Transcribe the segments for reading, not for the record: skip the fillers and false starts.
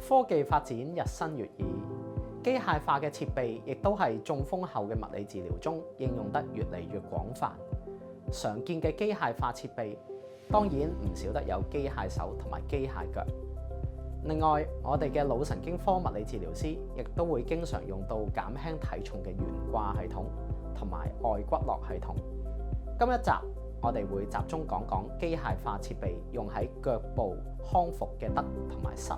科技發展日新月異，機械化嘅設備亦都係中風後嘅物理治療中應用得越嚟越廣泛。常見嘅機械化設備當然唔少得有機械手同埋機械腳。另外，我哋嘅腦神經科物理治療師亦都會經常用到減輕體重嘅懸掛系統同埋外骨骼系統。今一集我哋會集中講講機械化設備用喺腳部康復嘅得同埋失。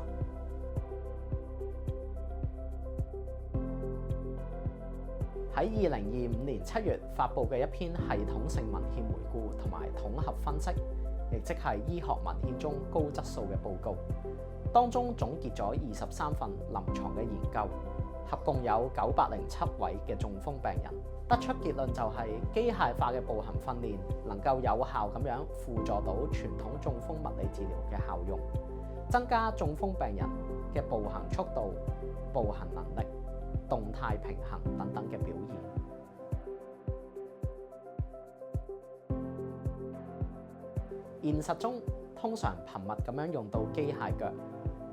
喺2025年7月發布嘅一篇系統性文獻回顧同埋統合分析，亦即係醫學文獻中高質素嘅報告，當中總結咗23份臨床嘅研究，合共有907位嘅中風病人，得出結論就係機械化嘅步行訓練能夠有效咁樣輔助到傳統中風物理治療嘅效用，增加中風病人嘅步行速度、步行能力、動態平衡等等嘅表現。現實中通常頻密咁樣用到機械腳，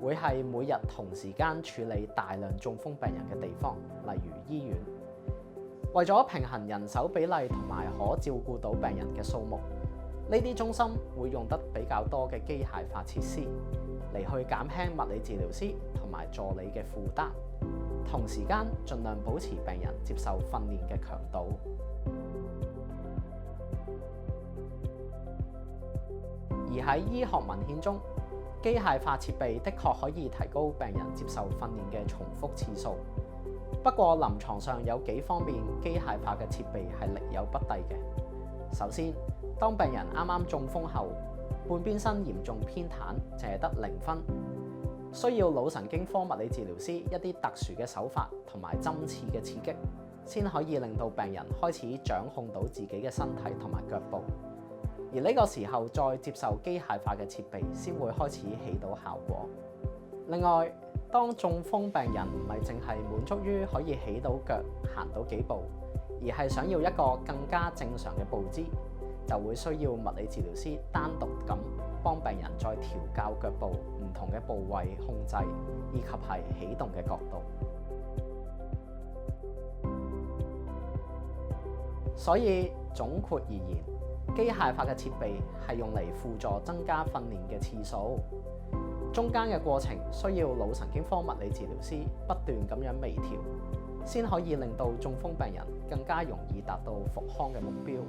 會係每日同時間處理大量中風病人嘅地方，例如醫院。為咗平衡人手比例同埋可照顧到病人嘅數目，呢啲中心會用得比較多嘅機械化設施嚟去減輕物理治療師同埋助理嘅負擔，同時間盡量保持病人接受訓練嘅強度。而喺醫學文獻中，機械化設備的確可以提高病人接受訓練嘅重複次數。不過臨床上有幾方面機械化嘅設備係力有不逮嘅。首先，當病人啱啱中風後，半邊身嚴重偏癱，淨係得0分，需要腦神經科物理治療師一啲特殊嘅手法同埋針刺嘅刺激，先可以令到病人開始掌控到自己嘅身體同埋腳部。而呢個時候再接受機械化嘅設備，先會開始起到效果。另外，當中風病人唔係淨係滿足於可以起到腳、行到幾步，而係想要一個更加正常嘅步姿，就會需要物理治療師單獨咁幫病人再調校腳部唔同嘅部位控制，以及係起動嘅角度。所以總括而言，機械化嘅設備係用嚟輔助增加訓練嘅次數，中間嘅過程需要腦神經科物理治療師不斷咁樣微調，先可以令到中風病人更加容易達到復康嘅目標。